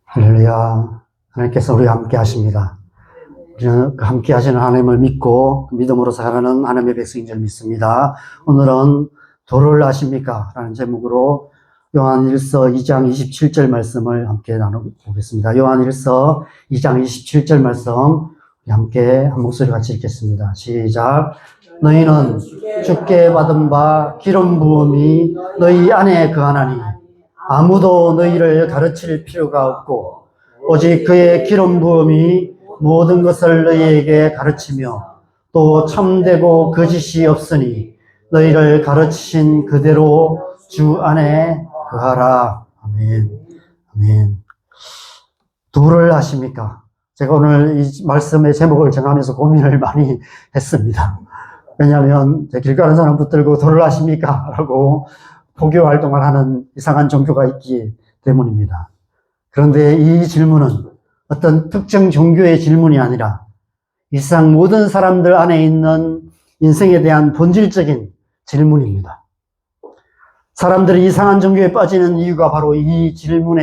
할렐루야. 하나님께서 우리와 함께 하십니다. 우리는 함께 하시는 하나님을 믿고 믿음으로 살아가는 하나님의 백성인 줄 믿습니다. 오늘은 도를 아십니까? 라는 제목으로 요한일서 2장 27절 말씀을 함께 나눠보겠습니다. 요한일서 2장 27절 말씀 함께 한 목소리 같이 읽겠습니다. 시작. 너희는 주께 받은 바 기름 부음이 너희 안에 거하나니 아무도 너희를 가르칠 필요가 없고 오직 그의 기름 부음이 모든 것을 너희에게 가르치며 또 참되고 거짓이 없으니 너희를 가르치신 그대로 주 안에 거하라. 아멘. 아멘. 도를 아십니까? 제가 오늘 이 말씀의 제목을 정하면서 고민을 많이 했습니다. 왜냐하면 길 가는 사람 붙들고 도를 아십니까? 라고 포교 활동을 하는 이상한 종교가 있기 때문입니다. 그런데 이 질문은 어떤 특정 종교의 질문이 아니라 일상 모든 사람들 안에 있는 인생에 대한 본질적인 질문입니다. 사람들이 이상한 종교에 빠지는 이유가 바로 이 질문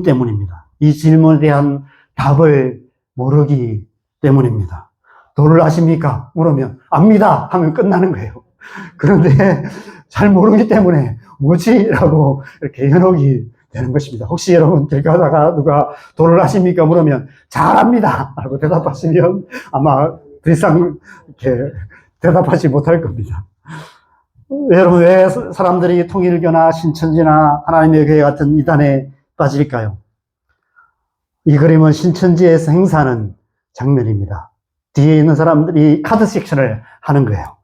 때문입니다. 이 질문에 대한 답을 모르기 때문입니다. 도를 아십니까? 물으면 압니다 하면 끝나는 거예요. 그런데 잘 모르기 때문에 뭐지? 라고 이렇게 현혹이 되는 것입니다. 혹시 여러분 길 가다가 누가 도를 아십니까? 물으면 잘 압니다 라고 대답하시면 아마 더 이상 이렇게 대답하지 못할 겁니다. 여러분 왜 사람들이 통일교나 신천지나 하나님의 교회 같은 이단에 빠질까요? 이 그림은 신천지에서 행사하는 장면입니다. 뒤에 있는 사람들이 카드 섹션을 하는 거예요.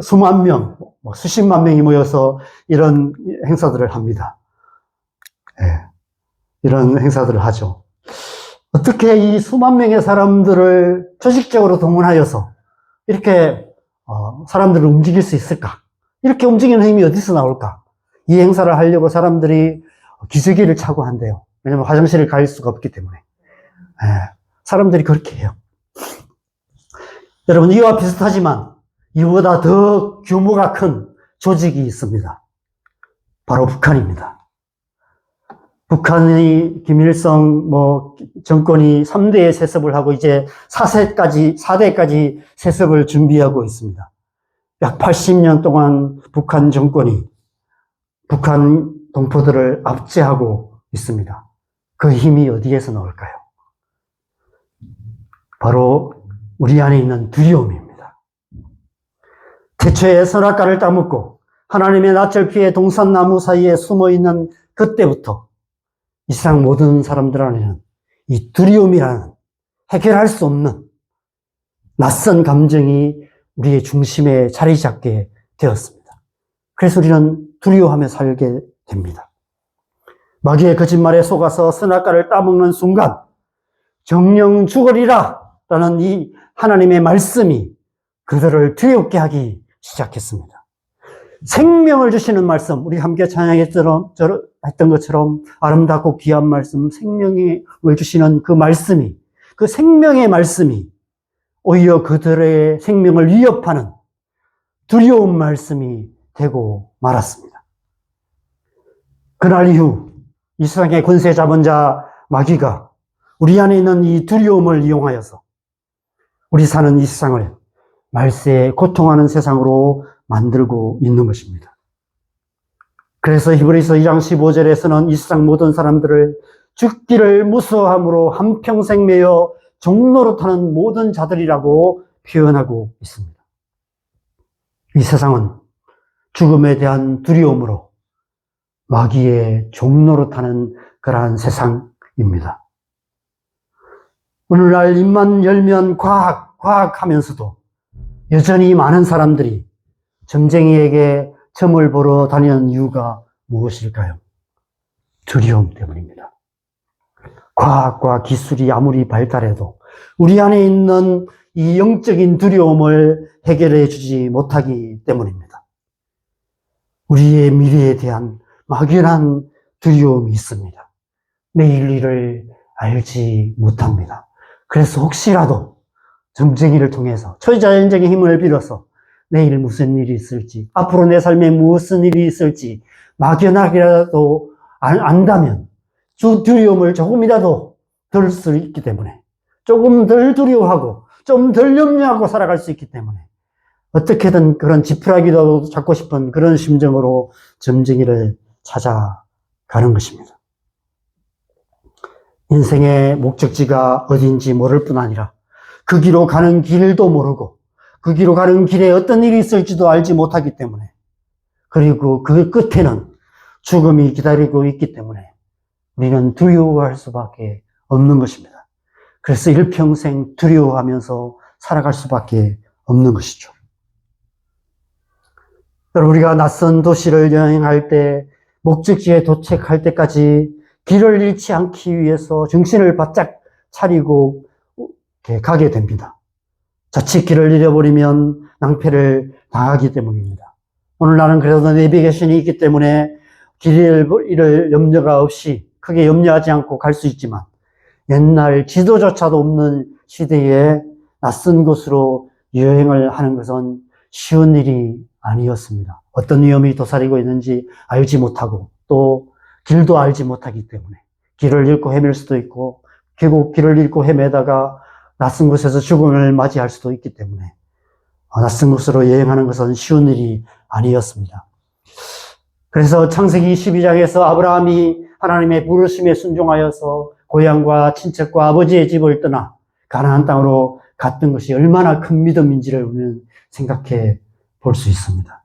수만 명, 수십만 명이 모여서 이런 행사들을 합니다. 네, 이런 행사들을 하죠. 어떻게 이 수만 명의 사람들을 조직적으로 동원하여서 이렇게 사람들을 움직일 수 있을까? 이렇게 움직이는 힘이 어디서 나올까? 이 행사를 하려고 사람들이 기저귀를 차고 한대요. 왜냐하면 화장실을 갈 수가 없기 때문에. 네, 사람들이 그렇게 해요. 여러분 이와 비슷하지만 이보다 더 규모가 큰 조직이 있습니다. 바로 북한입니다. 북한의 김일성 정권이 3대의 세습을 하고 이제 4대까지 세습을 준비하고 있습니다. 약 80년 동안 북한 정권이 북한 동포들을 압제하고 있습니다. 그 힘이 어디에서 나올까요? 바로 우리 안에 있는 두려움입니다. 태초에 선악과를 따먹고 하나님의 낯을 피해 동산나무 사이에 숨어있는 그때부터 이 세상 모든 사람들 안에는 이 두려움이라는 해결할 수 없는 낯선 감정이 우리의 중심에 자리 잡게 되었습니다. 그래서 우리는 두려워하며 살게 됩니다. 마귀의 거짓말에 속아서 선악과를 따먹는 순간 정령 죽으리라 라는 이 하나님의 말씀이 그들을 두렵게 하기 시작했습니다. 생명을 주시는 말씀, 우리 함께 찬양했던 것처럼 아름답고 귀한 말씀, 생명을 주시는 그 말씀이, 그 생명의 말씀이 오히려 그들의 생명을 위협하는 두려운 말씀이 되고 말았습니다. 그날 이후 이 세상의 권세 잡은 자 마귀가 우리 안에 있는 이 두려움을 이용하여서 우리 사는 이 세상을 말세에 고통하는 세상으로 만들고 있는 것입니다. 그래서 히브리서 2장 15절에서는 이 세상 모든 사람들을 죽기를 무서워함으로 한평생 매여 종노릇하는 모든 자들이라고 표현하고 있습니다. 이 세상은 죽음에 대한 두려움으로 마귀의 종노릇하는 그러한 세상입니다. 오늘날 입만 열면 과학 하면서도 여전히 많은 사람들이 점쟁이에게 점을 보러 다니는 이유가 무엇일까요? 두려움 때문입니다. 과학과 기술이 아무리 발달해도 우리 안에 있는 이 영적인 두려움을 해결해 주지 못하기 때문입니다. 우리의 미래에 대한 막연한 두려움이 있습니다. 내일 일을 알지 못합니다. 그래서 혹시라도 점쟁이를 통해서 초자연적인 힘을 빌어서 내일 무슨 일이 있을지, 앞으로 내 삶에 무슨 일이 있을지 막연하게라도 안다면 두려움을 조금이라도 덜 수 있기 때문에, 조금 덜 두려워하고 좀 덜 염려하고 살아갈 수 있기 때문에 어떻게든 그런 지푸라기도 잡고 싶은 그런 심정으로 점쟁이를 찾아가는 것입니다. 인생의 목적지가 어딘지 모를 뿐 아니라 그 길로 가는 길도 모르고 그 길로 가는 길에 어떤 일이 있을지도 알지 못하기 때문에, 그리고 그 끝에는 죽음이 기다리고 있기 때문에 우리는 두려워할 수밖에 없는 것입니다. 그래서 일평생 두려워하면서 살아갈 수밖에 없는 것이죠. 여러분, 우리가 낯선 도시를 여행할 때 목적지에 도착할 때까지 길을 잃지 않기 위해서 정신을 바짝 차리고 가게 됩니다. 자칫 길을 잃어버리면 낭패를 당하기 때문입니다. 오늘 나는 그래도 내비게이션이 있기 때문에 길을 잃을 염려가 없이 크게 염려하지 않고 갈 수 있지만, 옛날 지도조차도 없는 시대에 낯선 곳으로 여행을 하는 것은 쉬운 일이 아니었습니다. 어떤 위험이 도사리고 있는지 알지 못하고 또 길도 알지 못하기 때문에 길을 잃고 헤맬 수도 있고, 결국 길을 잃고 헤매다가 낯선 곳에서 죽음을 맞이할 수도 있기 때문에 낯선 곳으로 여행하는 것은 쉬운 일이 아니었습니다. 그래서 창세기 12장에서 아브라함이 하나님의 부르심에 순종하여서 고향과 친척과 아버지의 집을 떠나 가나안 땅으로 갔던 것이 얼마나 큰 믿음인지를 우리는 생각해 볼 수 있습니다.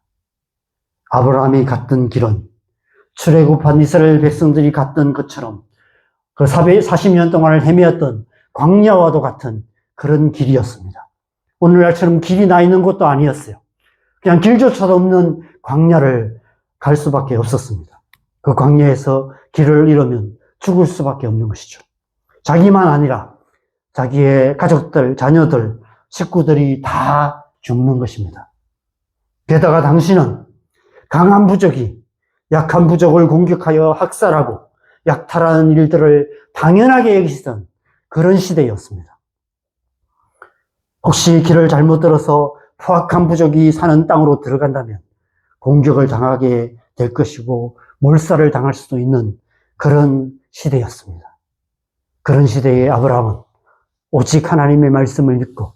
아브라함이 갔던 길은 출애굽한 이스라엘 백성들이 갔던 것처럼 그 40년 동안을 헤매었던 광야와도 같은 그런 길이었습니다. 오늘날처럼 길이 나 있는 곳도 아니었어요. 그냥 길조차도 없는 광야를 갈 수밖에 없었습니다. 그 광야에서 길을 잃으면 죽을 수밖에 없는 것이죠. 자기만 아니라 자기의 가족들, 자녀들, 식구들이 다 죽는 것입니다. 게다가 당신은 강한 부족이 약한 부족을 공격하여 학살하고 약탈하는 일들을 당연하게 여기시던 그런 시대였습니다. 혹시 길을 잘못 들어서 포악한 부족이 사는 땅으로 들어간다면 공격을 당하게 될 것이고 몰살을 당할 수도 있는 그런 시대였습니다. 그런 시대에 아브라함은 오직 하나님의 말씀을 믿고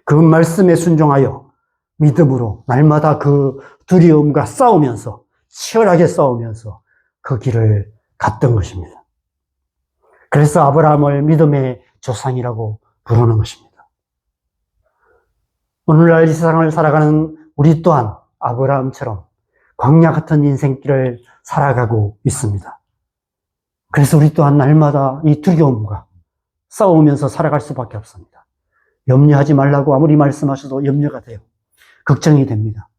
그 말씀에 순종하여 믿음으로 날마다 그 두려움과 싸우면서, 치열하게 싸우면서 그 길을 갔던 것입니다. 그래서 아브라함을 믿음의 조상이라고 부르는 것입니다. 오늘날 이 세상을 살아가는 우리 또한 아브라함처럼 광야 같은 인생길을 살아가고 있습니다. 그래서 우리 또한 날마다 이 두려움과 싸우면서 살아갈 수밖에 없습니다. 염려하지 말라고 아무리 말씀하셔도 염려가 돼요. 걱정이 됩니다.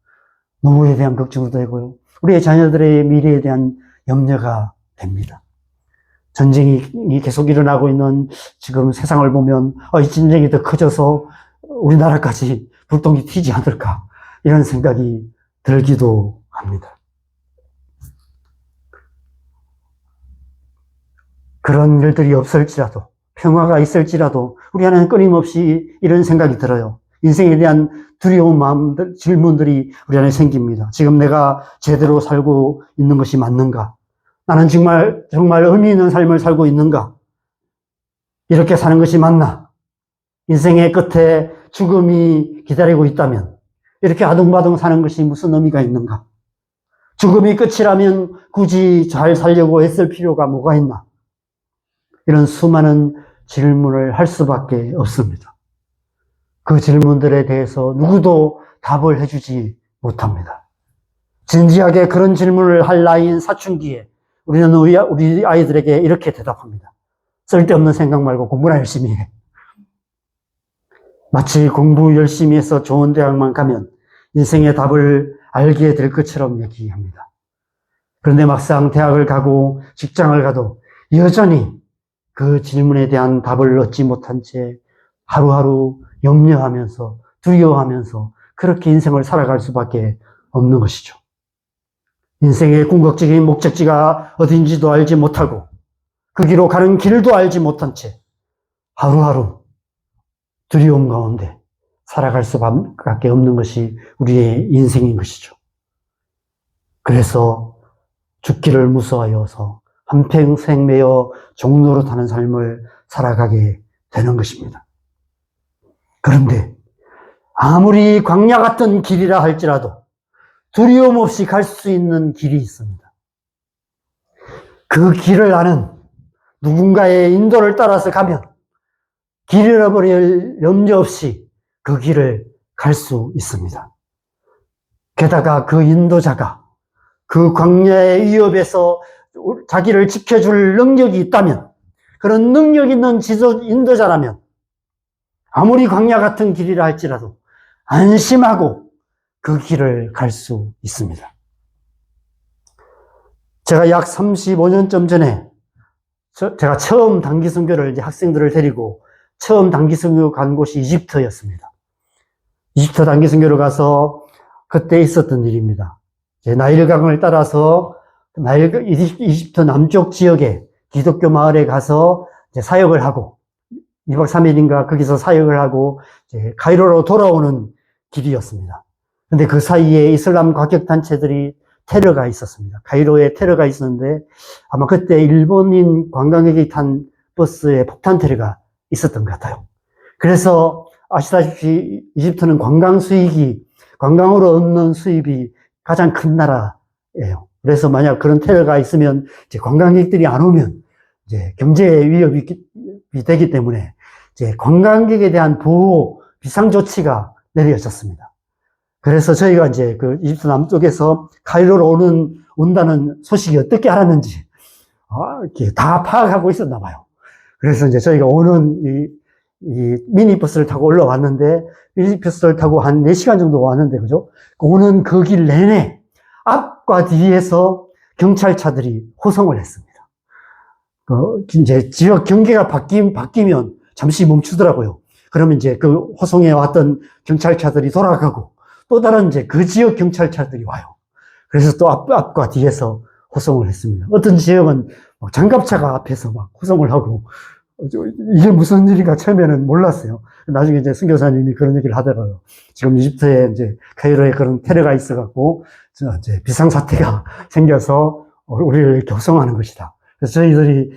노후에 대한 걱정도 되고요. 우리의 자녀들의 미래에 대한 염려가 됩니다. 전쟁이 계속 일어나고 있는 지금 세상을 보면 이 전쟁이 더 커져서 우리나라까지 불똥이 튀지 않을까, 이런 생각이 들기도 합니다. 그런 일들이 없을지라도, 평화가 있을지라도 우리 안에는 끊임없이 이런 생각이 들어요. 인생에 대한 두려운 마음들, 질문들이 우리 안에 생깁니다. 지금 내가 제대로 살고 있는 것이 맞는가? 나는 정말 의미 있는 삶을 살고 있는가? 이렇게 사는 것이 맞나? 인생의 끝에 죽음이 기다리고 있다면 이렇게 아둥바둥 사는 것이 무슨 의미가 있는가? 죽음이 끝이라면 굳이 잘 살려고 애쓸 필요가 뭐가 있나? 이런 수많은 질문을 할 수밖에 없습니다. 그 질문들에 대해서 누구도 답을 해주지 못합니다. 진지하게 그런 질문을 할 나이인 사춘기에 우리는 우리 아이들에게 이렇게 대답합니다. 쓸데없는 생각 말고 공부나 열심히 해. 마치 공부 열심히 해서 좋은 대학만 가면 인생의 답을 알게 될 것처럼 얘기합니다. 그런데 막상 대학을 가고 직장을 가도 여전히 그 질문에 대한 답을 얻지 못한 채 하루하루 염려하면서 두려워하면서 그렇게 인생을 살아갈 수밖에 없는 것이죠. 인생의 궁극적인 목적지가 어딘지도 알지 못하고 그 길로 가는 길도 알지 못한 채 하루하루 두려움 가운데 살아갈 수밖에 없는 것이 우리의 인생인 것이죠. 그래서 죽기를 무서워하여서 한평생 매여 종노릇하는 삶을 살아가게 되는 것입니다. 그런데 아무리 광야 같은 길이라 할지라도 두려움 없이 갈 수 있는 길이 있습니다. 그 길을 나는 누군가의 인도를 따라서 가면 길 잃어버릴 염려 없이 그 길을 갈 수 있습니다. 게다가 그 인도자가 그 광야의 위협에서 자기를 지켜줄 능력이 있다면, 그런 능력 있는 인도자라면 아무리 광야 같은 길이라 할지라도 안심하고 그 길을 갈 수 있습니다. 제가 약 35년쯤 전에 제가 처음 단기 선교를 이제 학생들을 데리고 처음 단기 선교 간 곳이 이집트였습니다. 이집트 단기 선교를 가서 그때 있었던 일입니다. 나일강을 따라서 이집트 남쪽 지역에 기독교 마을에 가서 이제 사역을 하고 2박 3일인가 거기서 사역을 하고 이제 카이로로 돌아오는 길이었습니다. 근데 그 사이에 이슬람 과격단체들이 테러가 있었습니다. 카이로에 테러가 있었는데 아마 그때 일본인 관광객이 탄 버스에 폭탄 테러가 있었던 것 같아요. 그래서 아시다시피 이집트는 관광으로 얻는 수입이 가장 큰 나라예요. 그래서 만약 그런 테러가 있으면 이제 관광객들이 안 오면 이제 경제 위협이 되기 때문에 이제 관광객에 대한 보호 비상조치가 내려졌습니다. 그래서 저희가 이제 그 이집트 남쪽에서 카이로로 온다는 소식이 어떻게 알았는지, 이렇게 다 파악하고 있었나 봐요. 그래서 이제 저희가 오는 이 미니버스를 타고 올라왔는데, 미니버스를 타고 한 4시간 정도 왔는데, 그죠? 오는 그 길 내내 앞과 뒤에서 경찰차들이 호송을 했습니다. 이제 지역 경계가 바뀌면 잠시 멈추더라고요. 그러면 이제 그 호송에 왔던 경찰차들이 돌아가고, 또 다른 이제 그 지역 경찰차들이 와요. 그래서 또 앞과 뒤에서 호송을 했습니다. 어떤 지역은 막 장갑차가 앞에서 막 호송을 하고, 이게 무슨 일인가 처음에는 몰랐어요. 나중에 이제 선교사님이 그런 얘기를 하더라고요. 지금 이집트에 이제 카이로에 그런 테러가 있어갖고, 이제 비상사태가 생겨서 우리를 이렇게 호송하는 것이다. 그래서 저희들이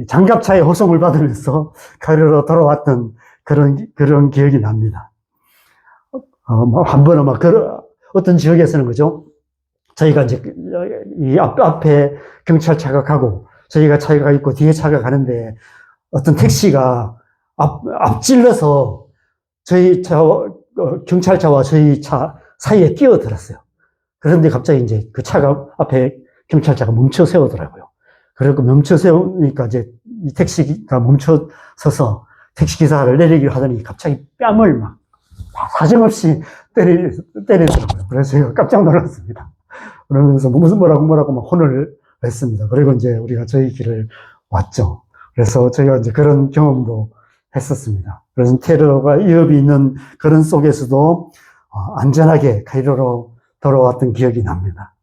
장갑차의 호송을 받으면서 카이로로 돌아왔던 그런 기억이 납니다. 한 번은 어떤 지역에서는, 그죠? 저희가 이제 이 앞에 경찰차가 가고, 저희가 차가 있고, 뒤에 차가 가는데, 어떤 택시가 앞질러서 경찰차와 저희 차 사이에 끼어들었어요. 그런데 갑자기 이제 그 차가 앞에 경찰차가 멈춰 세우더라고요. 그리고 멈춰 세우니까 이제 이 택시가 멈춰 서서 택시기사를 내리기로 하더니 갑자기 뺨을 막 사정없이 때리더라고요. 그래서 제가 깜짝 놀랐습니다. 그러면서 뭐라고 막 혼을 냈습니다. 그리고 이제 우리가 저희 길을 왔죠. 그래서 저희가 이제 그런 경험도 했었습니다. 그래서 테러가 위협이 있는 그런 속에서도 안전하게 카이로로 돌아왔던 기억이 납니다.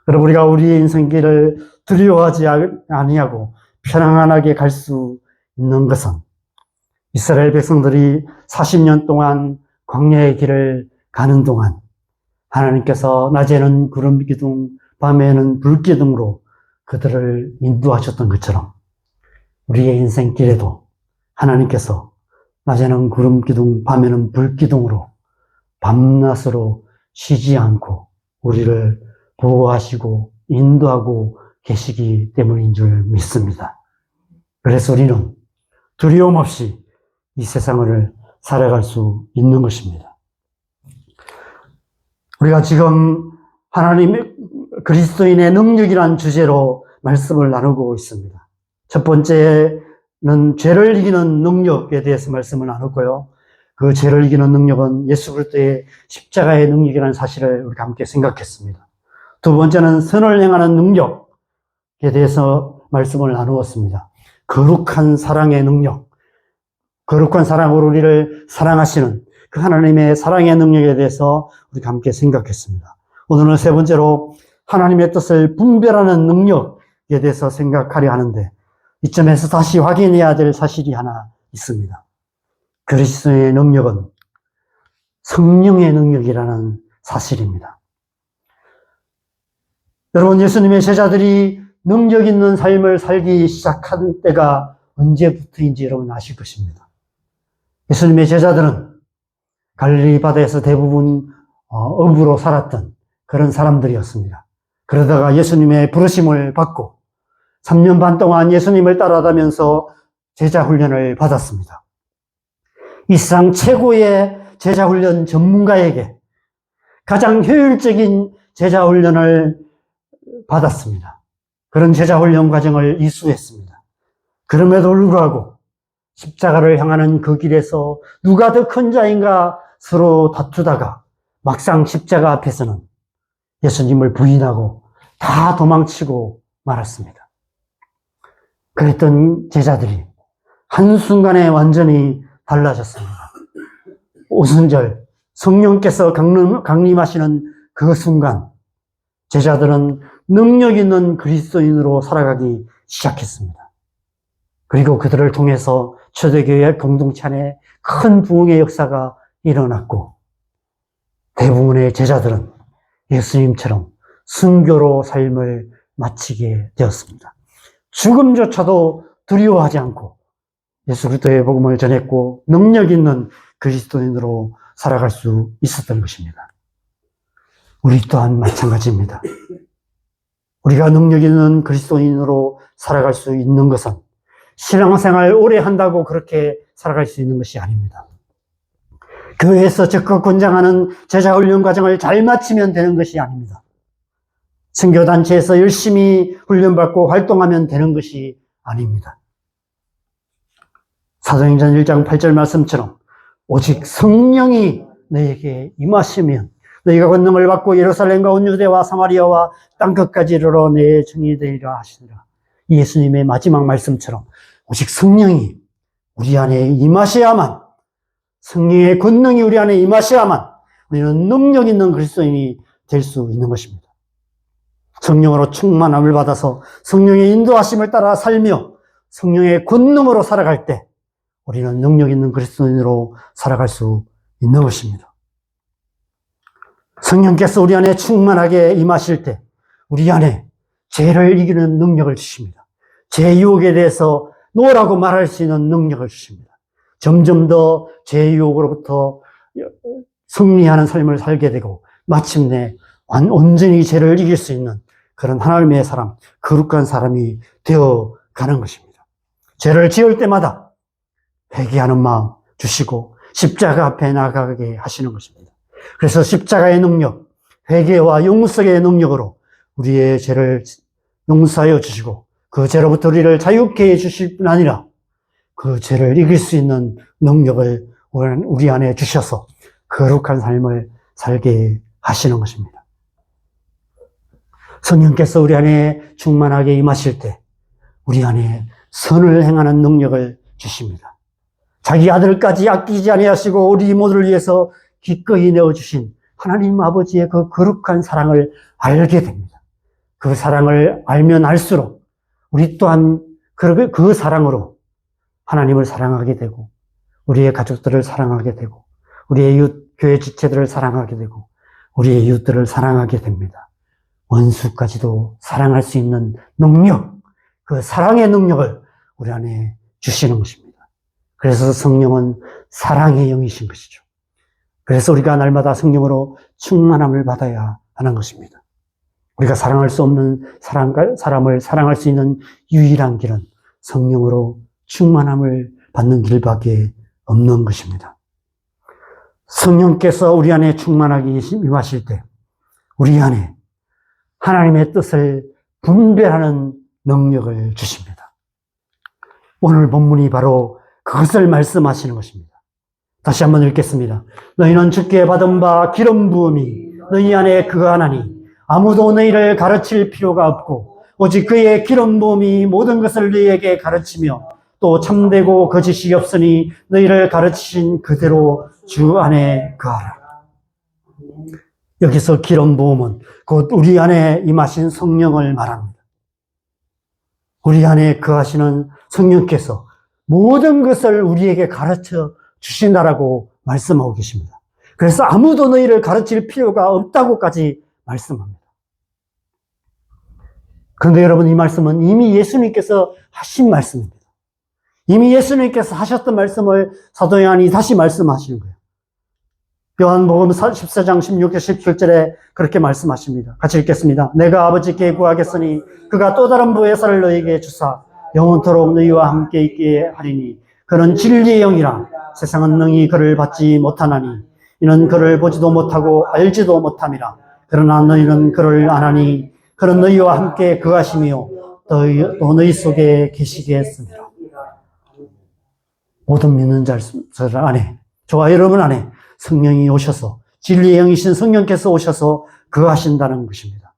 여러분, 우리가 우리의 인생길을 두려워하지 아니하고 편안하게 갈 수 있는 것은 이스라엘 백성들이 40년 동안 광야의 길을 가는 동안 하나님께서 낮에는 구름 기둥, 밤에는 불 기둥으로 그들을 인도하셨던 것처럼 우리의 인생길에도 하나님께서 낮에는 구름 기둥, 밤에는 불 기둥으로 밤낮으로 쉬지 않고 우리를 보호하시고 인도하고 계시기 때문인 줄 믿습니다. 그래서 우리는 두려움 없이 이 세상을 살아갈 수 있는 것입니다. 우리가 지금 하나님의 그리스도인의 능력이라는 주제로 말씀을 나누고 있습니다. 첫 번째는 죄를 이기는 능력에 대해서 말씀을 나눴고요. 그 죄를 이기는 능력은 예수 그리스도의 십자가의 능력이라는 사실을 우리가 함께 생각했습니다. 두 번째는 선을 행하는 능력에 대해서 말씀을 나누었습니다. 거룩한 사랑의 능력, 거룩한 사랑으로 우리를 사랑하시는 그 하나님의 사랑의 능력에 대해서 우리가 함께 생각했습니다. 오늘은 세 번째로 하나님의 뜻을 분별하는 능력에 대해서 생각하려 하는데, 이점에서 다시 확인해야 될 사실이 하나 있습니다. 그리스도의 능력은 성령의 능력이라는 사실입니다. 여러분, 예수님의 제자들이 능력 있는 삶을 살기 시작한 때가 언제부터인지 여러분 아실 것입니다. 예수님의 제자들은 갈릴리 바다에서 대부분 어부로 살았던 그런 사람들이었습니다. 그러다가 예수님의 부르심을 받고 3년 반 동안 예수님을 따라다니면서 제자 훈련을 받았습니다. 이 세상 최고의 제자 훈련 전문가에게 가장 효율적인 제자 훈련을 받았습니다. 그런 제자 훈련 과정을 이수했습니다. 그럼에도 불구하고 십자가를 향하는 그 길에서 누가 더 큰 자인가 서로 다투다가 막상 십자가 앞에서는 예수님을 부인하고 다 도망치고 말았습니다. 그랬던 제자들이 한순간에 완전히 달라졌습니다. 오순절 성령께서 강림하시는 그 순간 제자들은 능력 있는 그리스도인으로 살아가기 시작했습니다. 그리고 그들을 통해서 초대교회 공동체 안에 큰 부흥의 역사가 일어났고 대부분의 제자들은 예수님처럼 순교로 삶을 마치게 되었습니다. 죽음조차도 두려워하지 않고 예수 그리스도의 복음을 전했고 능력 있는 그리스도인으로 살아갈 수 있었던 것입니다. 우리 또한 마찬가지입니다. 우리가 능력 있는 그리스도인으로 살아갈 수 있는 것은 신앙생활 오래 한다고 그렇게 살아갈 수 있는 것이 아닙니다. 교회에서 적극 권장하는 제자훈련 과정을 잘 마치면 되는 것이 아닙니다. 선교단체에서 열심히 훈련받고 활동하면 되는 것이 아닙니다. 사도행전 1장 8절 말씀처럼 오직 성령이 너에게 임하시면 너희가 권능을 받고 예루살렘과 온 유대와 사마리아와 땅끝까지 이르러 내 증인이 되리라 하시니라. 예수님의 마지막 말씀처럼 오직 성령이 우리 안에 임하셔야만, 성령의 권능이 우리 안에 임하셔야만 우리는 능력 있는 그리스도인이 될 수 있는 것입니다. 성령으로 충만함을 받아서 성령의 인도하심을 따라 살며 성령의 권능으로 살아갈 때 우리는 능력 있는 그리스도인으로 살아갈 수 있는 것입니다. 성령께서 우리 안에 충만하게 임하실 때 우리 안에 죄를 이기는 능력을 주십니다. 죄 유혹에 대해서 노라고 말할 수 있는 능력을 주십니다. 점점 더 죄 유혹으로부터 승리하는 삶을 살게 되고 마침내 온전히 죄를 이길 수 있는 그런 하나님의 사람, 거룩한 사람이 되어가는 것입니다. 죄를 지을 때마다 회개하는 마음 주시고 십자가 앞에 나가게 하시는 것입니다. 그래서 십자가의 능력, 회개와 용서의 능력으로 우리의 죄를 용서하여 주시고 그 죄로부터 우리를 자유케 해주실 뿐 아니라 그 죄를 이길 수 있는 능력을 우리 안에 주셔서 거룩한 삶을 살게 하시는 것입니다. 성령께서 우리 안에 충만하게 임하실 때 우리 안에 선을 행하는 능력을 주십니다. 자기 아들까지 아끼지 아니하시고 우리 모두를 위해서 기꺼이 내어주신 하나님 아버지의 그 거룩한 사랑을 알게 됩니다. 그 사랑을 알면 알수록 우리 또한 그 사랑으로 하나님을 사랑하게 되고 우리의 가족들을 사랑하게 되고 우리의 이웃 교회 지체들을 사랑하게 되고 우리의 이웃들을 사랑하게 됩니다. 원수까지도 사랑할 수 있는 능력, 그 사랑의 능력을 우리 안에 주시는 것입니다. 그래서 성령은 사랑의 영이신 것이죠. 그래서 우리가 날마다 성령으로 충만함을 받아야 하는 것입니다. 우리가 사랑할 수 없는 사람을 사랑할 수 있는 유일한 길은 성령으로 충만함을 받는 길밖에 없는 것입니다. 성령께서 우리 안에 충만하게 임하실 때 우리 안에 하나님의 뜻을 분별하는 능력을 주십니다. 오늘 본문이 바로 그것을 말씀하시는 것입니다. 다시 한번 읽겠습니다. 너희는 주께 받은 바 기름 부음이 너희 안에 거하나니 아무도 너희를 가르칠 필요가 없고 오직 그의 기름 부음이 모든 것을 너희에게 가르치며 또 참되고 거짓이 없으니 너희를 가르치신 그대로 주 안에 거하라. 여기서 기름 부음은 곧 우리 안에 임하신 성령을 말합니다. 우리 안에 거하시는 성령께서 모든 것을 우리에게 가르쳐 주신다라고 말씀하고 계십니다. 그래서 아무도 너희를 가르칠 필요가 없다고까지 말씀합니다. 그런데 여러분, 이 말씀은 이미 예수님께서 하신 말씀입니다. 이미 예수님께서 하셨던 말씀을 사도 요한이 다시 말씀하시는 거예요. 요한복음 14장 16절 17절에 그렇게 말씀하십니다. 같이 읽겠습니다. 내가 아버지께 구하겠으니 그가 또 다른 보혜사를 너희에게 주사 영원토록 너희와 함께 있게 하리니 그는 진리의 영이라. 세상은 능히 그를 받지 못하나니 이는 그를 보지도 못하고 알지도 못함이라. 그러나 너희는 그를 아나니 그는 너희와 함께 거하시며 또 너희 속에 계시게 했습니다. 모든 믿는 자들 안에, 저와 여러분 안에 성령이 오셔서, 진리의 영이신 성령께서 오셔서 거하신다는 것입니다.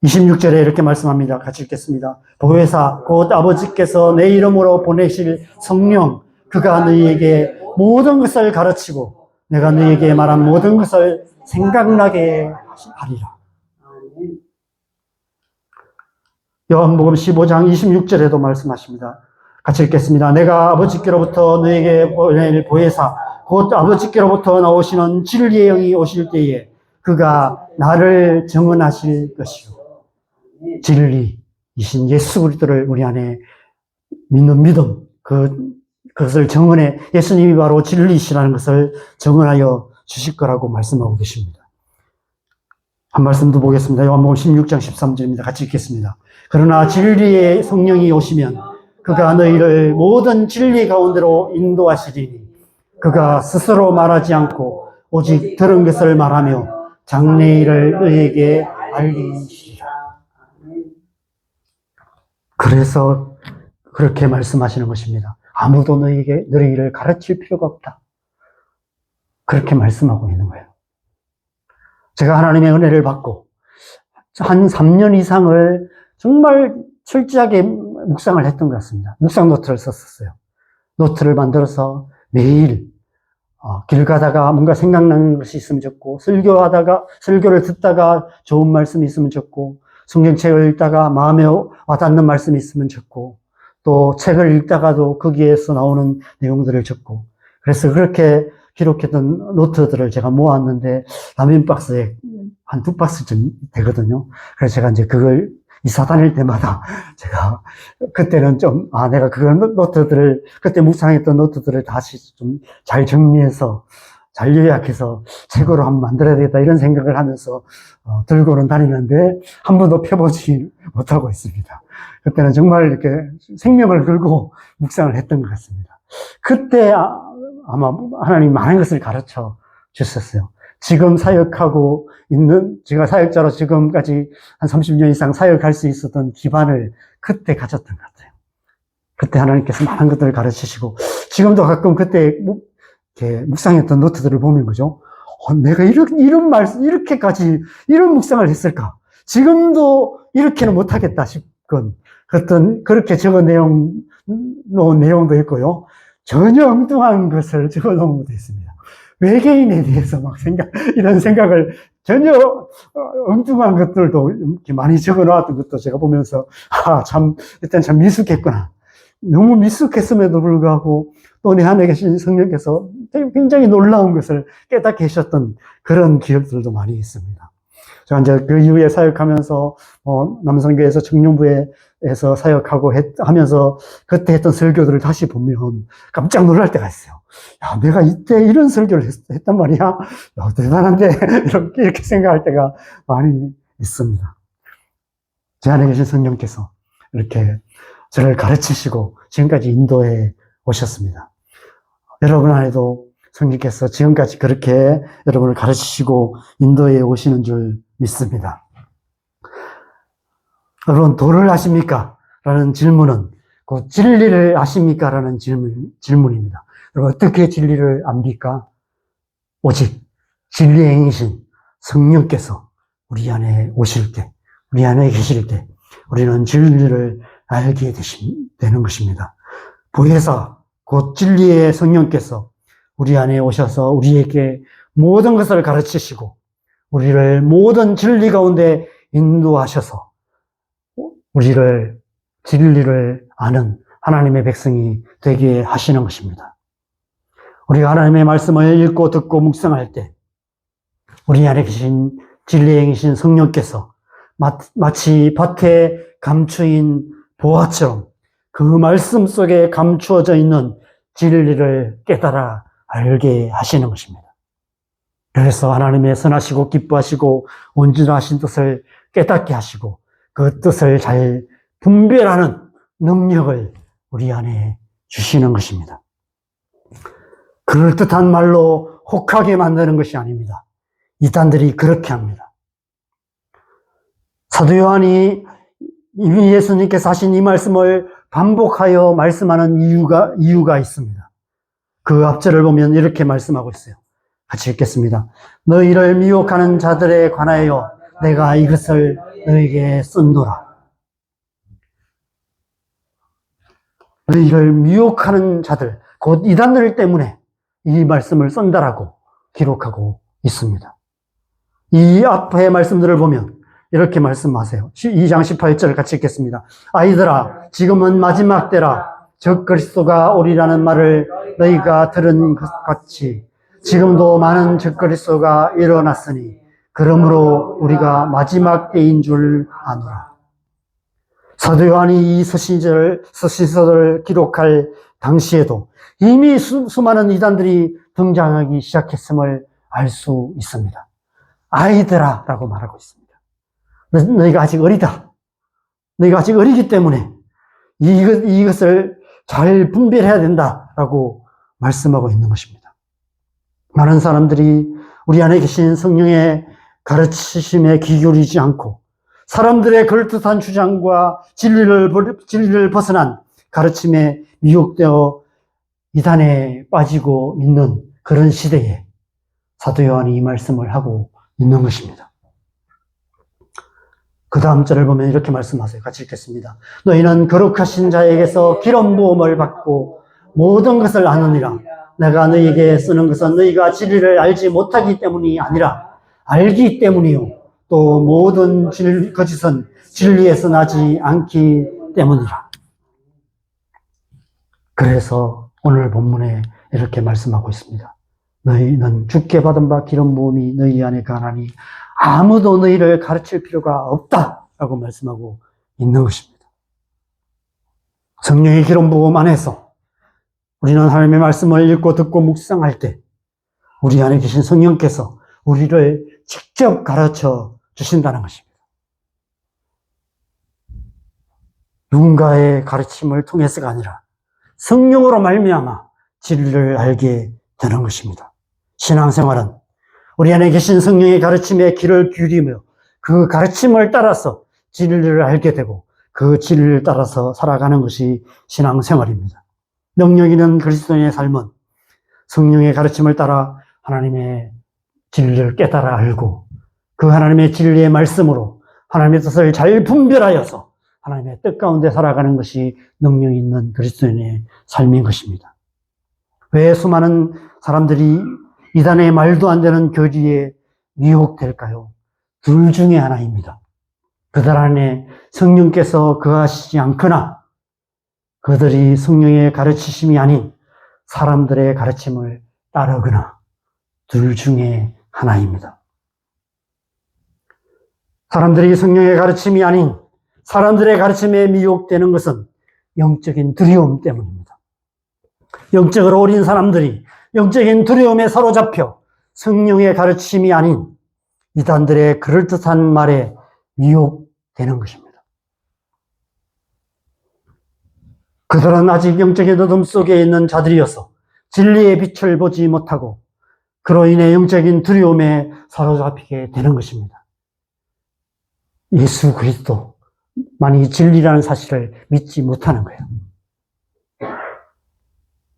26절에 이렇게 말씀합니다. 같이 읽겠습니다. 보혜사 곧 아버지께서 내 이름으로 보내실 성령, 그가 너희에게 모든 것을 가르치고 내가 너희에게 말한 모든 것을 생각나게 하리라. 요한복음 15장 26절에도 말씀하십니다. 같이 읽겠습니다. 내가 아버지께로부터 너희에게 보낼 보혜사 곧 아버지께로부터 나오시는 진리의 영이 오실 때에 그가 나를 증언하실 것이요. 진리이신 예수 그리스도를 우리 안에 믿는 믿음, 그것을 증언해, 예수님이 바로 진리이시라는 것을 증언하여 주실 거라고 말씀하고 계십니다. 한 말씀 더 보겠습니다. 요한복음 16장 13절입니다. 같이 읽겠습니다. 그러나 진리의 성령이 오시면 그가 너희를 모든 진리 가운데로 인도하시리니 그가 스스로 말하지 않고 오직 들은 것을 말하며 장래일을 너희에게 알리시리라. 그래서 그렇게 말씀하시는 것입니다. 아무도 너희를 가르칠 필요가 없다. 그렇게 말씀하고 있는 거예요. 제가 하나님의 은혜를 받고 한 3년 이상을 정말 철저하게 묵상을 했던 것 같습니다. 묵상 노트를 썼었어요. 노트를 만들어서 매일 길 가다가 뭔가 생각나는 것이 있으면 적고, 설교를 듣다가 좋은 말씀이 있으면 적고, 성경책을 읽다가 마음에 와닿는 말씀이 있으면 적고, 또 책을 읽다가도 거기에서 나오는 내용들을 적고, 그래서 그렇게 기록했던 노트들을 제가 모았는데 라면 박스에 한 2박스쯤 되거든요. 그래서 제가 이제 그걸 이사 다닐 때마다 제가 그때는 좀 내가 그때 묵상했던 노트들을 다시 좀 잘 정리해서 잘 요약해서 책으로 한번 만들어야 되겠다 이런 생각을 하면서 들고는 다니는데 한 번도 펴보지 못하고 있습니다. 그때는 정말 이렇게 생명을 걸고 묵상을 했던 것 같습니다. 그때 아마 하나님 많은 것을 가르쳐 주셨어요. 지금 사역하고 있는, 제가 사역자로 지금까지 한 30년 이상 사역할 수 있었던 기반을 그때 가졌던 것 같아요. 그때 하나님께서 많은 것들을 가르치시고, 지금도 가끔 그때 이렇게 묵상했던 노트들을 보면 그죠? 내가 이런 이렇게까지, 이런 묵상을 했을까? 지금도 이렇게는 못하겠다 싶건, 그렇게 놓은 내용도 있고요. 전혀 엉뚱한 것을 적어 놓은 것도 있습니다. 외계인에 대해서 이런 생각을 전혀 엉뚱한 것들도 이렇게 많이 적어 놨던 것도 제가 보면서, 일단 참 미숙했구나. 너무 미숙했음에도 불구하고 또 내 안에 계신 성령께서 굉장히 놀라운 것을 깨닫게 하셨던 그런 기억들도 많이 있습니다. 제가 이제 그 이후에 사역하면서, 남성교회에서 청년부에서 사역하고 하면서 그때 했던 설교들을 다시 보면 깜짝 놀랄 때가 있어요. 야, 내가 이때 이런 설교를 했단 말이야? 야, 대단한데? 이렇게 생각할 때가 많이 있습니다. 제 안에 계신 성령께서 이렇게 저를 가르치시고 지금까지 인도해 오셨습니다. 여러분 안에도 성령께서 지금까지 그렇게 여러분을 가르치시고 인도해 오시는 줄 믿습니다. 여러분, 도를 아십니까? 라는 질문은 그 진리를 아십니까? 라는 질문입니다. 여러분, 어떻게 진리를 압니까? 오직 진리의 영이신 성령께서 우리 안에 오실 때, 우리 안에 계실 때 우리는 진리를 알게 되는 것입니다. 보혜사, 곧 진리의 성령께서 우리 안에 오셔서 우리에게 모든 것을 가르치시고 우리를 모든 진리 가운데 인도하셔서 우리를 진리를 아는 하나님의 백성이 되게 하시는 것입니다. 우리가 하나님의 말씀을 읽고 듣고 묵상할 때 우리 안에 계신 진리의 행이신 성령께서 마치 밭에 감추인 보화처럼 그 말씀 속에 감추어져 있는 진리를 깨달아 알게 하시는 것입니다. 그래서 하나님의 선하시고 기뻐하시고 온전하신 뜻을 깨닫게 하시고 그 뜻을 잘 분별하는 능력을 우리 안에 주시는 것입니다. 그럴듯한 말로 혹하게 만드는 것이 아닙니다. 이단들이 그렇게 합니다. 사도 요한이 이미 예수님께서 하신 이 말씀을 반복하여 말씀하는 이유가 있습니다. 그 앞절을 보면 이렇게 말씀하고 있어요. 같이 읽겠습니다. 너희를 미혹하는 자들에 관하여 내가 이것을 너희에게 쓴도라. 너희를 미혹하는 자들, 곧 이단들 때문에 이 말씀을 쓴다라고 기록하고 있습니다. 이 앞의 말씀들을 보면 이렇게 말씀하세요. 2장 18절 같이 읽겠습니다. 아이들아, 지금은 마지막 때라. 즉 그리스도가 오리라는 말을 너희가 들은 것 같이 지금도 많은 즉 그리스도가 일어났으니 그러므로 우리가 마지막 때인 줄 아노라. 사도 요한이 이 서신서를 기록할 당시에도 이미 수많은 이단들이 등장하기 시작했음을 알 수 있습니다. 아이들아 라고 말하고 있습니다. 너희가 아직 어리다. 너희가 아직 어리기 때문에 이것을 잘 분별해야 된다라고 말씀하고 있는 것입니다. 많은 사람들이 우리 안에 계신 성령의 가르치심에 귀 기울이지 않고 사람들의 그럴듯한 주장과 진리를 벗어난 가르침에 미혹되어 이단에 빠지고 있는 그런 시대에 사도 요한이 이 말씀을 하고 있는 것입니다. 그 다음 절을 보면 이렇게 말씀하세요. 같이 읽겠습니다. 너희는 거룩하신 자에게서 기름 부음을 받고 모든 것을 아느니라. 내가 너희에게 쓰는 것은 너희가 진리를 알지 못하기 때문이 아니라 알기 때문이요. 또 모든 거짓은 진리에서 나지 않기 때문이라. 그래서 오늘 본문에 이렇게 말씀하고 있습니다. 너희는 주께 받은 바 기름 부음이 너희 안에 가나니 아무도 너희를 가르칠 필요가 없다라고 말씀하고 있는 것입니다. 성령의 기름 부음 안에서 우리는 하나님의 말씀을 읽고 듣고 묵상할 때 우리 안에 계신 성령께서 우리를 직접 가르쳐 주신다는 것입니다. 누군가의 가르침을 통해서가 아니라 성령으로 말미암아 진리를 알게 되는 것입니다. 신앙생활은 우리 안에 계신 성령의 가르침에 귀를 기울이며 그 가르침을 따라서 진리를 알게 되고 그 진리를 따라서 살아가는 것이 신앙생활입니다. 능력 있는 그리스도인의 삶은 성령의 가르침을 따라 하나님의 진리를 깨달아 알고 그 하나님의 진리의 말씀으로 하나님의 뜻을 잘 분별하여서 하나님의 뜻 가운데 살아가는 것이 능력 있는 그리스도인의 삶인 것입니다. 왜 수많은 사람들이 이단의 말도 안 되는 교리에 미혹될까요? 둘 중에 하나입니다. 그들 안에 성령께서 거하시지 않거나 그들이 성령의 가르치심이 아닌 사람들의 가르침을 따르거나 둘 중에 하나입니다. 사람들이 성령의 가르침이 아닌 사람들의 가르침에 미혹되는 것은 영적인 두려움 때문입니다. 영적으로 어린 사람들이 영적인 두려움에 사로잡혀 성령의 가르침이 아닌 이단들의 그럴듯한 말에 미혹되는 것입니다. 그들은 아직 영적인 어둠 속에 있는 자들이어서 진리의 빛을 보지 못하고 그로 인해 영적인 두려움에 사로잡히게 되는 것입니다. 예수 그리스도만이 진리라는 사실을 믿지 못하는 거예요.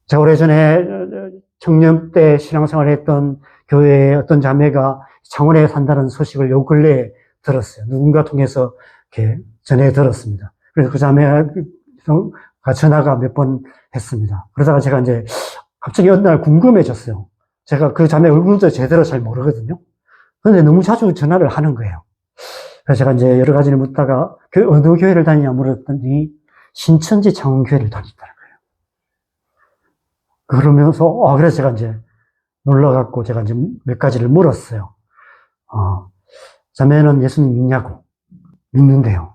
제가 오래전에 청년 때 신앙생활을 했던 교회에 어떤 자매가 창원에 산다는 소식을 요 근래에 들었어요. 누군가 통해서 이렇게 전해 들었습니다. 그래서 그 자매가 전화가 몇 번 했습니다. 그러다가 제가 이제 갑자기 어느 날 궁금해졌어요. 제가 그 자매 얼굴도 제대로 잘 모르거든요. 그런데 너무 자주 전화를 하는 거예요. 그래서 제가 이제 여러 가지를 묻다가 어느 교회를 다니냐 물었더니 신천지 창원교회를 다녔다는 거예요. 그러면서, 그래서 제가 이제 놀러갖고 제가 이제 몇 가지를 물었어요. 자매는 예수님 믿냐고. 믿는데요.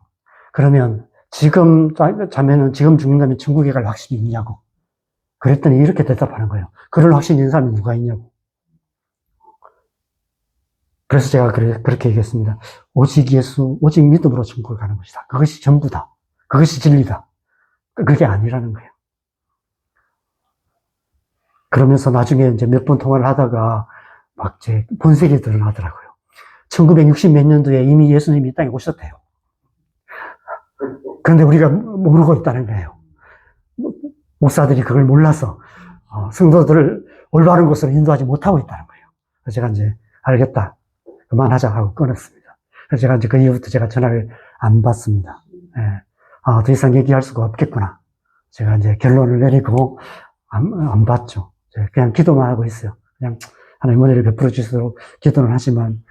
그러면 자매는 지금 죽는다면 천국에 갈 확신이 있냐고. 그랬더니 이렇게 대답하는 거예요. 그럴 확신이 있는 사람이 누가 있냐고. 그래서 제가 그렇게 얘기했습니다. 오직 믿음으로 천국에 가는 것이다. 그것이 전부다. 그것이 진리다. 그게 아니라는 거예요. 그러면서 나중에 이제 몇 번 통화를 하다가 막 제 본색이 드러나더라고요. 1960 몇 년도에 이미 예수님이 이 땅에 오셨대요. 그런데 우리가 모르고 있다는 거예요. 목사들이 그걸 몰라서 성도들을 올바른 곳으로 인도하지 못하고 있다는 거예요. 그래서 제가 이제 알겠다. 그만하자 하고 끊었습니다. 그래서 제가 이제 그 이후부터 제가 전화를 안 받습니다. 더 이상 얘기할 수가 없겠구나. 제가 이제 결론을 내리고 안 받죠. 그냥 기도만 하고 있어요. 그냥 하나님 은혜를 베풀어 주시도록 기도는 하지만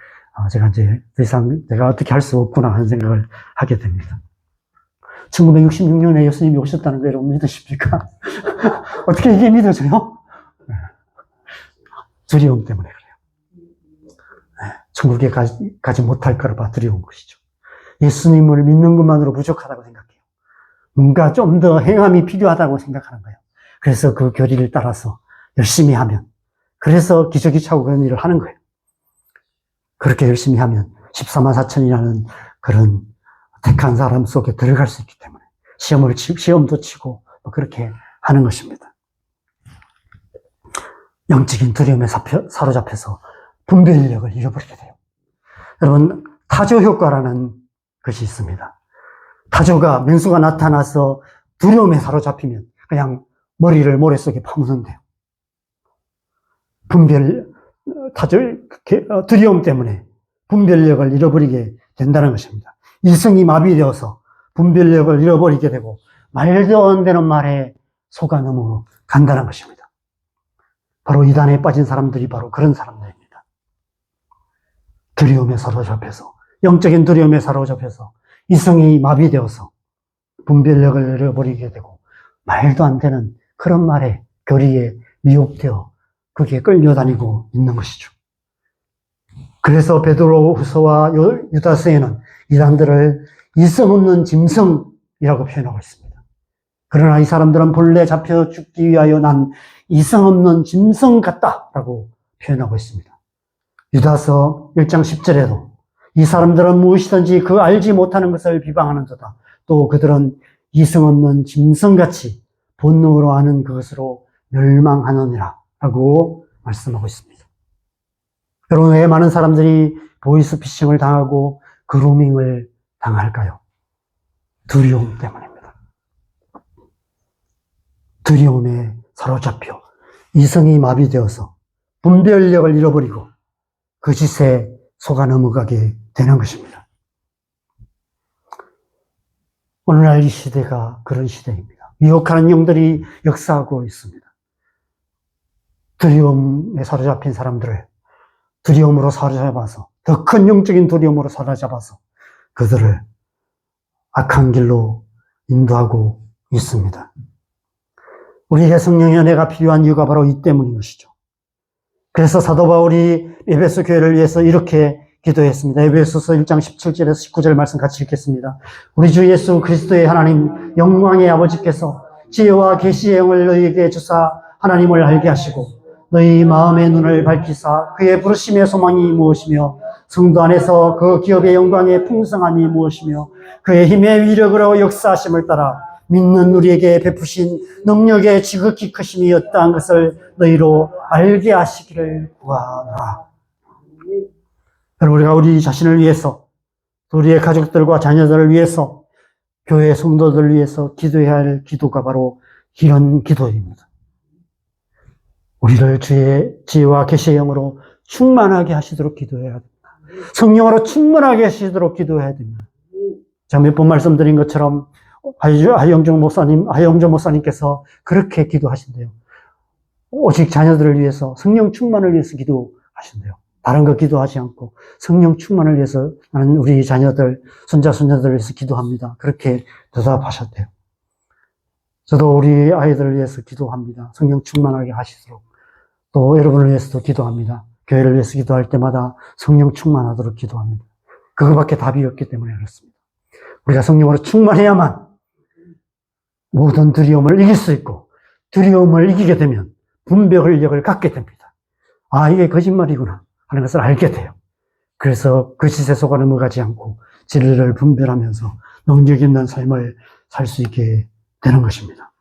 제가 이제 더 이상 내가 어떻게 할 수 없구나 하는 생각을 하게 됩니다. 1966년에 예수님이 오셨다는 걸 여러분 믿으십니까? 어떻게 이게 믿어져요? 두려움 때문에 그래요. 천국에 가지 못할 거라 두려운 것이죠. 예수님을 믿는 것만으로 부족하다고 생각해요. 뭔가 좀 더 행함이 필요하다고 생각하는 거예요. 그래서 그 교리를 따라서 열심히 하면, 그래서 기저귀 차고 그런 일을 하는 거예요. 그렇게 열심히 하면 14만 4천이라는 그런 택한 사람 속에 들어갈 수 있기 때문에 시험도 치고 그렇게 하는 것입니다. 영적인 두려움에 사로잡혀서 분별력을 잃어버리게 돼요. 여러분, 타조 효과라는 것이 있습니다. 타조가 맹수가 나타나서 두려움에 사로잡히면 그냥 머리를 모래 속에 파묻는데요. 두려움 때문에 분별력을 잃어버리게 된다는 것입니다. 이성이 마비되어서 분별력을 잃어버리게 되고 말도 안 되는 말에 속아 넘어간다는 것입니다. 바로 이단에 빠진 사람들이 바로 그런 사람들입니다. 두려움에 사로잡혀서, 영적인 두려움에 사로잡혀서 이성이 마비되어서 분별력을 잃어버리게 되고 말도 안 되는 그런 말에, 교리에 미혹되어 거기에 끌려다니고 있는 것이죠. 그래서 베드로후서와 유다서에는 이단들을 이성 없는 짐승이라고 표현하고 있습니다. 그러나 이 사람들은 본래 잡혀 죽기 위하여 난 이성 없는 짐승 같다라고 표현하고 있습니다. 유다서 1장 10절에도 이 사람들은 무엇이든지 그 알지 못하는 것을 비방하는도다. 또 그들은 이성 없는 짐승같이 본능으로 아는 그것으로 멸망하느니라 라고 말씀하고 있습니다. 여러분, 왜 많은 사람들이 보이스피싱을 당하고 그루밍을 당할까요? 두려움 때문입니다. 두려움에 사로잡혀 이성이 마비되어서 분별력을 잃어버리고 그 짓에 속아 넘어가게 되는 것입니다. 오늘날 이 시대가 그런 시대입니다. 미혹하는 영들이 역사하고 있습니다. 두려움에 사로잡힌 사람들을 두려움으로 사로잡아서, 더 큰 영적인 두려움으로 사로잡아서 그들을 악한 길로 인도하고 있습니다. 우리에게 성령의 은혜가 필요한 이유가 바로 이 때문인 것이죠. 그래서 사도 바울이 에베소 교회를 위해서 이렇게 기도했습니다. 에베소서 1장 17절에서 19절 말씀 같이 읽겠습니다. 우리 주 예수 그리스도의 하나님 영광의 아버지께서 지혜와 계시의 영을 너희에게 주사 하나님을 알게 하시고 너희 마음의 눈을 밝히사 그의 부르심의 소망이 무엇이며 성도 안에서 그 기업의 영광의 풍성함이 무엇이며 그의 힘의 위력으로 역사하심을 따라 믿는 우리에게 베푸신 능력의 지극히 크심이 어떠한 것을 너희로 알게 하시기를 구하노라. 여러분, 우리가 우리 자신을 위해서, 우리의 가족들과 자녀들을 위해서, 교회 성도들을 위해서 기도해야 할 기도가 바로 이런 기도입니다. 우리를 주의 지혜와 계시의 영으로 충만하게 하시도록 기도해야 됩니다. 성령으로 충만하게 하시도록 기도해야 됩니다. 제가 몇 번 말씀드린 것처럼 하영종 목사님께서 그렇게 기도하신대요. 오직 자녀들을 위해서, 성령 충만을 위해서 기도하신대요. 다른 거 기도하지 않고 성령 충만을 위해서 나는 우리 자녀들, 손자, 손녀들을 위해서 기도합니다. 그렇게 대답하셨대요. 저도 우리 아이들을 위해서 기도합니다. 성령 충만하게 하시도록. 또 여러분을 위해서도 기도합니다. 교회를 위해서 기도할 때마다 성령 충만하도록 기도합니다. 그거밖에 답이 없기 때문에 그렇습니다. 우리가 성령으로 충만해야만 모든 두려움을 이길 수 있고, 두려움을 이기게 되면 분별력을 갖게 됩니다. 아, 이게 거짓말이구나 하는 것을 알게 돼요. 그래서 거짓에 속아 넘어가지 않고 진리를 분별하면서 능력 있는 삶을 살 수 있게 되는 것입니다.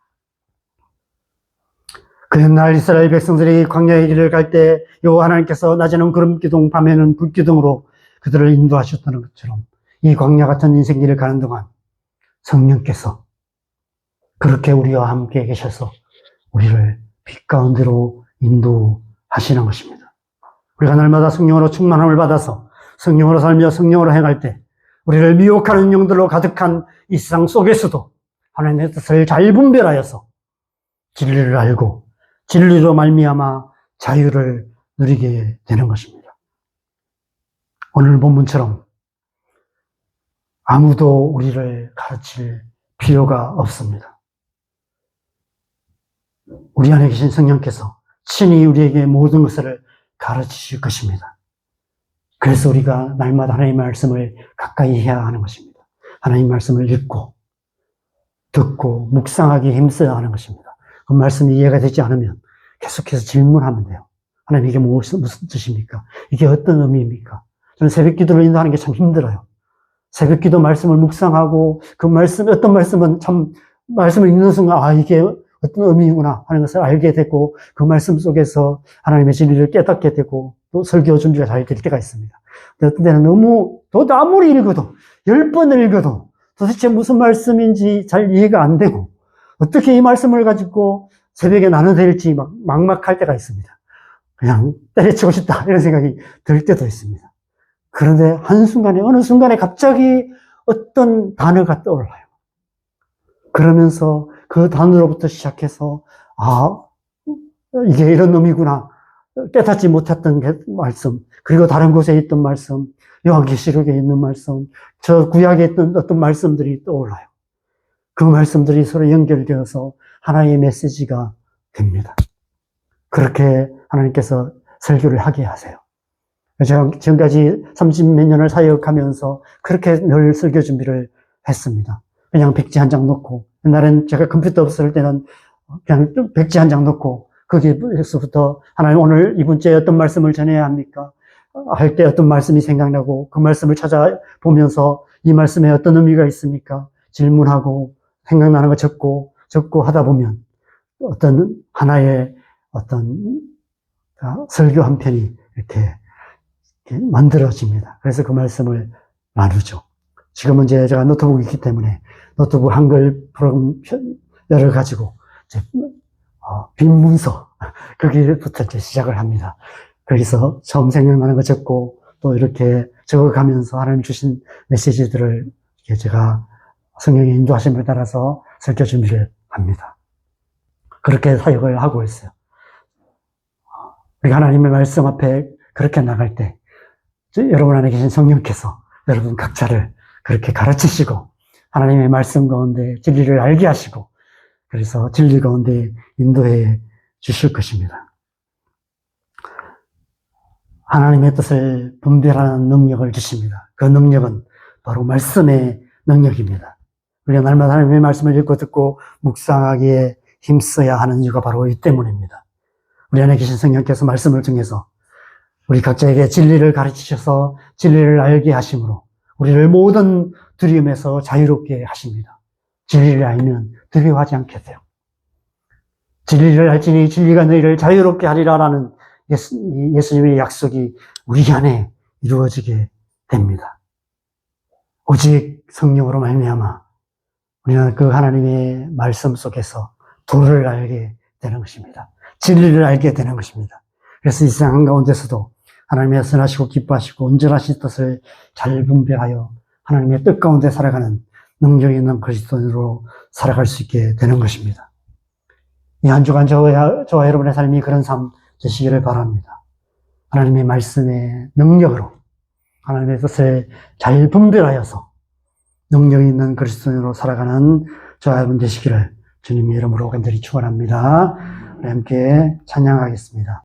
그 옛날 이스라엘 백성들이 광야의 길을 갈 때 여호와 하나님께서 낮에는 구름기둥, 밤에는 불기둥으로 그들을 인도하셨다는 것처럼 이 광야 같은 인생길을 가는 동안 성령께서 그렇게 우리와 함께 계셔서 우리를 빛 가운데로 인도하시는 것입니다. 우리가 날마다 성령으로 충만함을 받아서 성령으로 살며 성령으로 행할 때 우리를 미혹하는 영들로 가득한 이 세상 속에서도 하나님의 뜻을 잘 분별하여서 진리를 알고 진리로 말미암아 자유를 누리게 되는 것입니다. 오늘 본문처럼 아무도 우리를 가르칠 필요가 없습니다. 우리 안에 계신 성령께서 친히 우리에게 모든 것을 가르치실 것입니다. 그래서 우리가 날마다 하나님의 말씀을 가까이 해야 하는 것입니다. 하나님의 말씀을 읽고 듣고 묵상하기 힘써야 하는 것입니다. 그 말씀이 이해가 되지 않으면 계속해서 질문하면 돼요. 하나님 이게 무슨 뜻입니까? 이게 어떤 의미입니까? 저는 새벽 기도를 인도하는 게 참 힘들어요. 새벽 기도 말씀을 묵상하고 그 말씀, 어떤 말씀은 참 말씀을 읽는 순간 아 이게 어떤 의미구나 하는 것을 알게 되고 그 말씀 속에서 하나님의 진리를 깨닫게 되고 또 설교 준비가 잘 될 때가 있습니다. 근데 어떤 때는 너무 또 아무리 읽어도 10번을 읽어도 도대체 무슨 말씀인지 잘 이해가 안 되고 어떻게 이 말씀을 가지고 새벽에 나눠될지 막막할 때가 있습니다. 그냥 때려치고 싶다 이런 생각이 들 때도 있습니다. 그런데 한순간에 어느 순간에 갑자기 어떤 단어가 떠올라요. 그러면서 그 단어로부터 시작해서 아 이게 이런 의미구나 깨닫지 못했던 말씀 그리고 다른 곳에 있던 말씀 요한계시록에 있는 말씀 저 구약에 있던 어떤 말씀들이 떠올라요. 그 말씀들이 서로 연결되어서 하나의 메시지가 됩니다. 그렇게 하나님께서 설교를 하게 하세요. 제가 지금까지 30몇 년을 사역하면서 그렇게 늘 설교 준비를 했습니다. 그냥 백지 한 장 놓고 옛날엔 제가 컴퓨터 없을 때는 그냥 백지 한 장 놓고 거기에서부터 하나님 오늘 이번 주에 어떤 말씀을 전해야 합니까? 할 때 어떤 말씀이 생각나고 그 말씀을 찾아보면서 이 말씀에 어떤 의미가 있습니까? 질문하고 생각나는 거 적고 하다 보면 어떤 하나의 어떤 설교 한 편이 이렇게 만들어집니다. 그래서 그 말씀을 나누죠. 지금은 이제 제가 노트북이 있기 때문에 노트북 한글 프로그램 열어가지고 빈 문서 거기부터 이제 시작을 합니다. 거기서 처음 생각나는 거 적고 또 이렇게 적어가면서 하나님 주신 메시지들을 제가 성령의 인도하심을 따라서 설교 준비를 합니다. 그렇게 사역을 하고 있어요. 우리가 하나님의 말씀 앞에 그렇게 나갈 때 여러분 안에 계신 성령께서 여러분 각자를 그렇게 가르치시고 하나님의 말씀 가운데 진리를 알게 하시고 그래서 진리 가운데 인도해 주실 것입니다. 하나님의 뜻을 분별하는 능력을 주십니다. 그 능력은 바로 말씀의 능력입니다. 우리가 날마다 하나님의 말씀을 읽고 듣고 묵상하기에 힘써야 하는 이유가 바로 이 때문입니다. 우리 안에 계신 성령께서 말씀을 통해서 우리 각자에게 진리를 가르치셔서 진리를 알게 하심으로 우리를 모든 두려움에서 자유롭게 하십니다. 진리를 알면 두려워하지 않게 돼요. 진리를 알지니 진리가 너희를 자유롭게 하리라라는 예수님의 약속이 우리 안에 이루어지게 됩니다. 오직 성령으로 말미암아 우리는 그 하나님의 말씀 속에서 도를 알게 되는 것입니다. 진리를 알게 되는 것입니다. 그래서 이 세상 한가운데서도 하나님의 선하시고 기뻐하시고 온전하신 뜻을 잘 분별하여 하나님의 뜻 가운데 살아가는 능력 있는 그리스도인으로 살아갈 수 있게 되는 것입니다. 이 한 주간 저와 여러분의 삶이 그런 삶 되시기를 바랍니다. 하나님의 말씀의 능력으로 하나님의 뜻을 잘 분별하여서 능력 있는 그리스도인으로 살아가는 저와 여러분 되시기를 주님의 이름으로 간절히 축원합니다. 우리 함께 찬양하겠습니다.